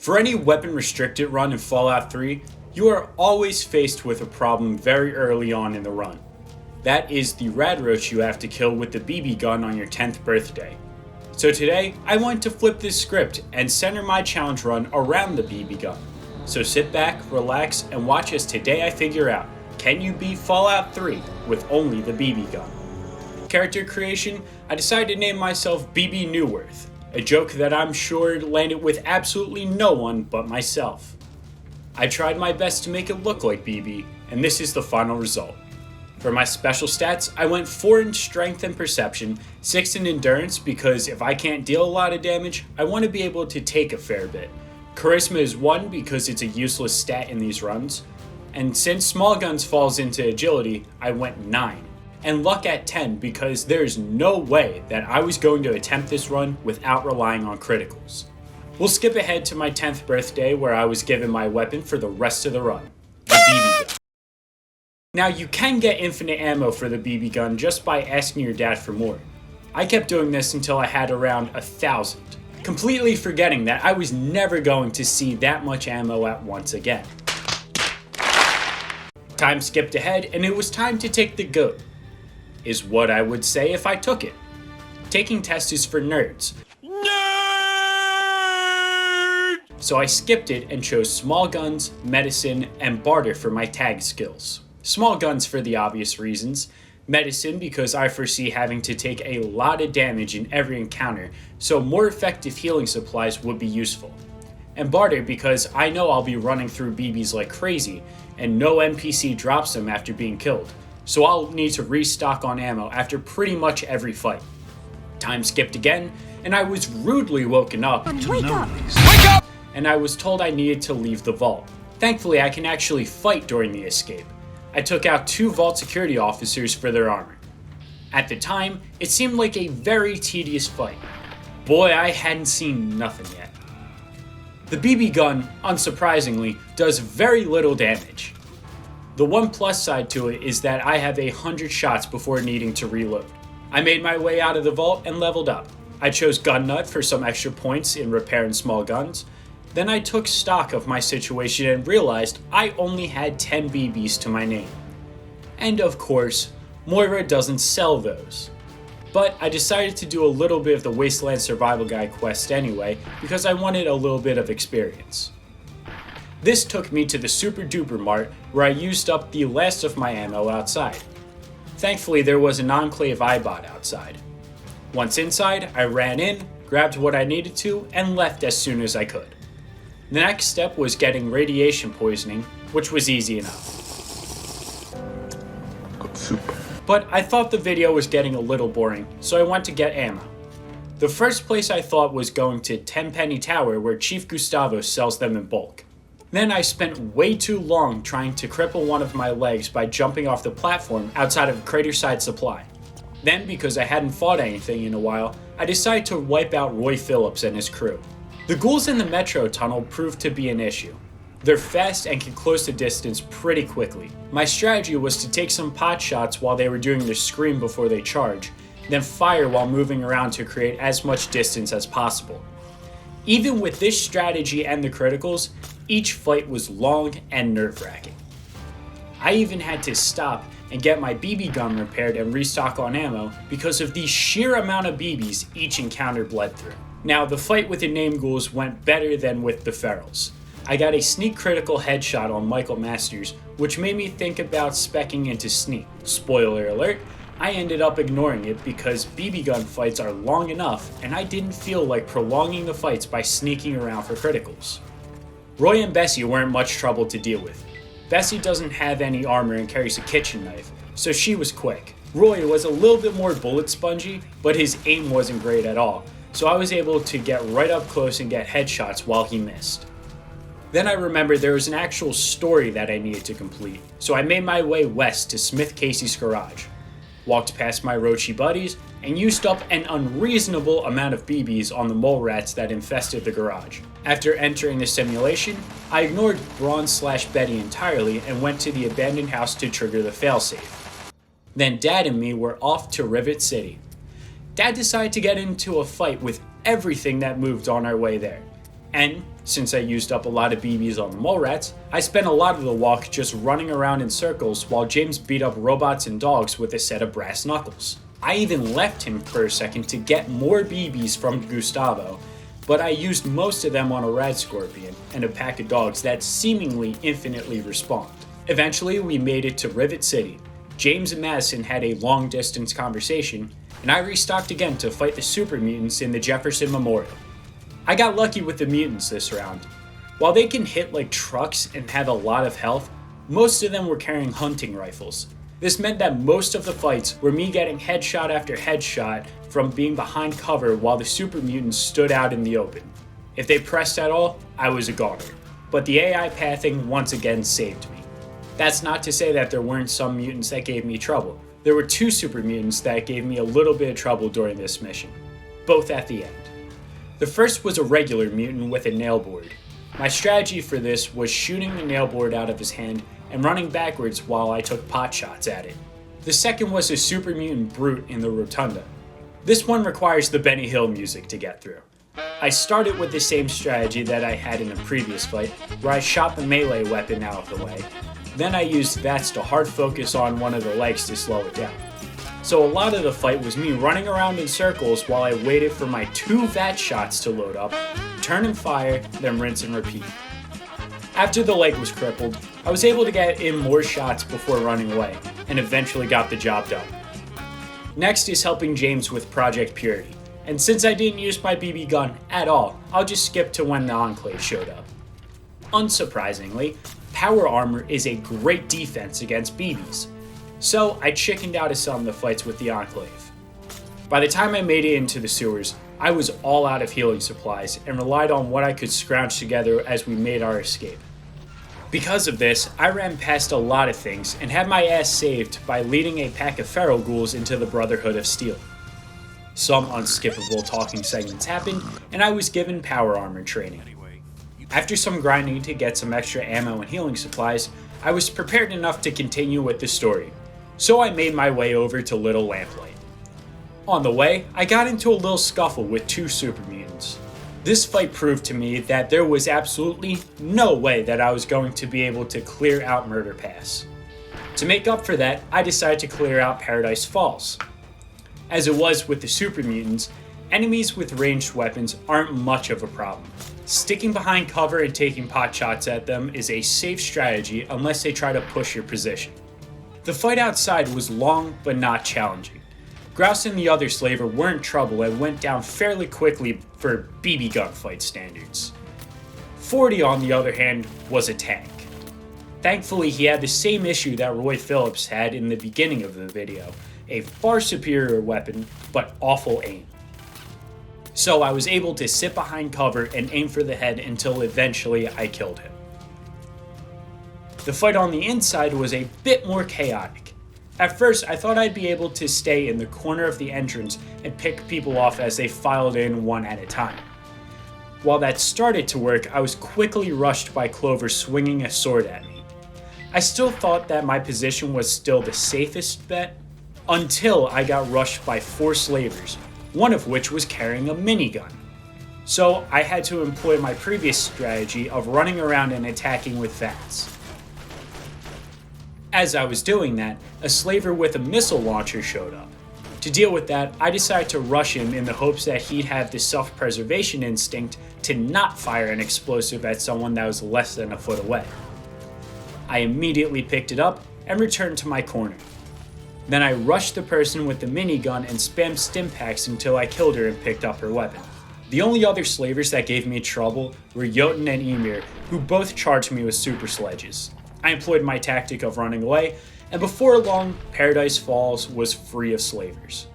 For any weapon restricted run in Fallout 3, you are always faced with a problem very early on in the run. That is the rad roach you have to kill with the BB gun on your 10th birthday. So today, I want to flip this script and center my challenge run around the BB gun. So sit back, relax, and watch as today I figure out, can you beat Fallout 3 with only the BB gun? Character creation, I decided to name myself BB Newworth, a joke that I'm sure landed with absolutely no one but myself. I tried my best to make it look like BB, and this is the final result. For my special stats, I went 4 in strength and perception, 6 in endurance because if I can't deal a lot of damage, I want to be able to take a fair bit. Charisma is 1 because it's a useless stat in these runs, and since small guns falls into agility, I went 9. And luck at 10 because there's no way that I was going to attempt this run without relying on criticals. We'll skip ahead to my 10th birthday where I was given my weapon for the rest of the run, the BB gun. Now you can get infinite ammo for the BB gun just by asking your dad for more. I kept doing this until I had around 1,000, completely forgetting that I was never going to see that much ammo at once again. Time skipped ahead and it was time to take the GOAT, is what I would say if I took it. Taking tests is for nerds. Nerd! So I skipped it and chose small guns, medicine, and barter for my tag skills. Small guns for the obvious reasons, medicine because I foresee having to take a lot of damage in every encounter, so more effective healing supplies would be useful. And barter because I know I'll be running through BBs like crazy, and no NPC drops them after being killed, so I'll need to restock on ammo after pretty much every fight. Time skipped again, and I was rudely woken up. Wake up! Wake up! And I was told I needed to leave the vault. Thankfully, I can actually fight during the escape. I took out 2 vault security officers for their armor. At the time, it seemed like a very tedious fight. Boy, I hadn't seen nothing yet. The BB gun, unsurprisingly, does very little damage. The one plus side to it is that I have 100 shots before needing to reload. I made my way out of the vault and leveled up. I chose Gun Nut for some extra points in repair and small guns. Then I took stock of my situation and realized I only had 10 BBs to my name. And of course, Moira doesn't sell those. But I decided to do a little bit of the Wasteland Survival Guide quest anyway because I wanted a little bit of experience. This took me to the Super Duper Mart where I used up the last of my ammo outside. Thankfully there was an Enclave iBot outside. Once inside, I ran in, grabbed what I needed to, and left as soon as I could. The next step was getting radiation poisoning, which was easy enough. Good soup. But I thought the video was getting a little boring, so I went to get ammo. The first place I thought was going to Tenpenny Tower where Chief Gustavo sells them in bulk. Then I spent way too long trying to cripple one of my legs by jumping off the platform outside of Craterside Supply. Then, because I hadn't fought anything in a while, I decided to wipe out Roy Phillips and his crew. The ghouls in the metro tunnel proved to be an issue. They're fast and can close the distance pretty quickly. My strategy was to take some pot shots while they were doing their scream before they charge, then fire while moving around to create as much distance as possible. Even with this strategy and the criticals, each fight was long and nerve-wracking. I even had to stop and get my BB gun repaired and restock on ammo because of the sheer amount of BBs each encounter bled through. Now, the fight with the name ghouls went better than with the ferals. I got a sneak critical headshot on Michael Masters, which made me think about speccing into sneak. Spoiler alert, I ended up ignoring it because BB gun fights are long enough and I didn't feel like prolonging the fights by sneaking around for criticals. Roy and Bessie weren't much trouble to deal with. Bessie doesn't have any armor and carries a kitchen knife, so she was quick. Roy was a little bit more bullet spongy, but his aim wasn't great at all, so I was able to get right up close and get headshots while he missed. Then I remembered there was an actual story that I needed to complete, so I made my way west to Smith Casey's garage, walked past my Roachy buddies, and used up an unreasonable amount of BBs on the mole rats that infested the garage. After entering the simulation, I ignored Braun/Betty entirely and went to the abandoned house to trigger the failsafe. Then Dad and me were off to Rivet City. Dad decided to get into a fight with everything that moved on our way there. And Since I used up a lot of BBs on the mole rats, I spent a lot of the walk just running around in circles while James beat up robots and dogs with a set of brass knuckles. I even left him for a second to get more BBs from Gustavo, but I used most of them on a rat scorpion and a pack of dogs that seemingly infinitely respawned. Eventually, we made it to Rivet City. James and Madison had a long distance conversation, and I restocked again to fight the super mutants in the Jefferson Memorial. I got lucky with the mutants this round. While they can hit like trucks and have a lot of health, most of them were carrying hunting rifles. This meant that most of the fights were me getting headshot after headshot from being behind cover while the super mutants stood out in the open. If they pressed at all, I was a goner. But the AI pathing once again saved me. That's not to say that there weren't some mutants that gave me trouble. There were 2 super mutants that gave me a little bit of trouble during this mission, both at the end. The first was a regular mutant with a nail board. My strategy for this was shooting the nail board out of his hand and running backwards while I took pot shots at it. The second was a super mutant brute in the rotunda. This one requires the Benny Hill music to get through. I started with the same strategy that I had in the previous fight, where I shot the melee weapon out of the way. Then I used VATS to hard focus on one of the legs to slow it down. So a lot of the fight was me running around in circles while I waited for my 2 VAT shots to load up, turn and fire, then rinse and repeat. After the leg was crippled, I was able to get in more shots before running away, and eventually got the job done. Next is helping James with Project Purity, and since I didn't use my BB gun at all, I'll just skip to when the Enclave showed up. Unsurprisingly, power armor is a great defense against BBs, so I chickened out of some of the fights with the Enclave. By the time I made it into the sewers, I was all out of healing supplies and relied on what I could scrounge together as we made our escape. Because of this, I ran past a lot of things and had my ass saved by leading a pack of feral ghouls into the Brotherhood of Steel. Some unskippable talking segments happened, and I was given power armor training. After some grinding to get some extra ammo and healing supplies, I was prepared enough to continue with the story, so I made my way over to Little Lamplight. On the way, I got into a little scuffle with 2 super mutants. This fight proved to me that there was absolutely no way that I was going to be able to clear out Murder Pass. To make up for that, I decided to clear out Paradise Falls. As it was with the super mutants, enemies with ranged weapons aren't much of a problem. Sticking behind cover and taking pot shots at them is a safe strategy unless they try to push your position. The fight outside was long but not challenging. Grouse and the other slaver weren't trouble and went down fairly quickly for BB gun fight standards. 40 on the other hand was a tank. Thankfully he had the same issue that Roy Phillips had in the beginning of the video, a far superior weapon but awful aim. So I was able to sit behind cover and aim for the head until eventually I killed him. The fight on the inside was a bit more chaotic. At first, I thought I'd be able to stay in the corner of the entrance and pick people off as they filed in one at a time. While that started to work, I was quickly rushed by Clover swinging a sword at me. I still thought that my position was still the safest bet, until I got rushed by 4 slavers, one of which was carrying a minigun. So I had to employ my previous strategy of running around and attacking with VATS. As I was doing that, a slaver with a missile launcher showed up. To deal with that, I decided to rush him in the hopes that he'd have the self-preservation instinct to not fire an explosive at someone that was less than a foot away. I immediately picked it up and returned to my corner. Then I rushed the person with the minigun and spammed stim packs until I killed her and picked up her weapon. The only other slavers that gave me trouble were Jotun and Emir, who both charged me with super sledges. I employed my tactic of running away, and before long, Paradise Falls was free of slavers.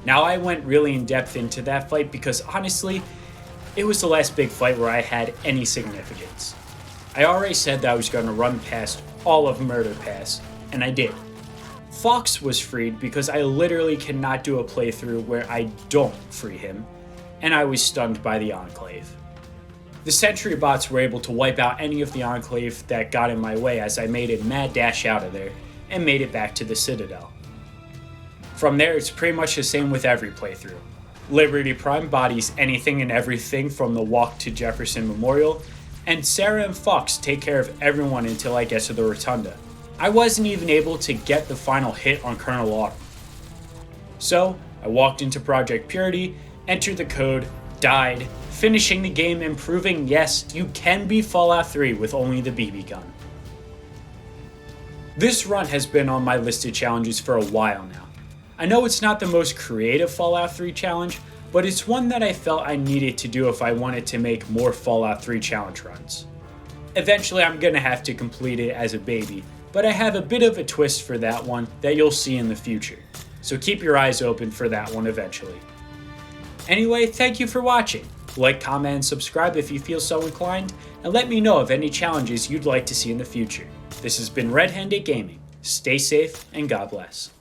Now I went really in depth into that fight because honestly, it was the last big fight where I had any significance. I already said that I was going to run past all of Murder Pass, and I did. Fox was freed because I literally cannot do a playthrough where I don't free him, and I was stunned by the Enclave. The sentry bots were able to wipe out any of the Enclave that got in my way as I made a mad dash out of there and made it back to the Citadel. From there, it's pretty much the same with every playthrough. Liberty Prime bodies anything and everything from the walk to Jefferson Memorial, and Sarah and Fox take care of everyone until I get to the Rotunda. I wasn't even able to get the final hit on Colonel Autumn. So, I walked into Project Purity, entered the code, died, finishing the game and proving yes, you can beat Fallout 3 with only the BB gun. This run has been on my list of challenges for a while now. I know it's not the most creative Fallout 3 challenge, but it's one that I felt I needed to do if I wanted to make more Fallout 3 challenge runs. Eventually I'm gonna have to complete it as a baby, but I have a bit of a twist for that one that you'll see in the future, so keep your eyes open for that one eventually. Anyway, thank you for watching. Like, comment, and subscribe if you feel so inclined, and let me know of any challenges you'd like to see in the future. This has been Red Handed Gaming. Stay safe and God bless.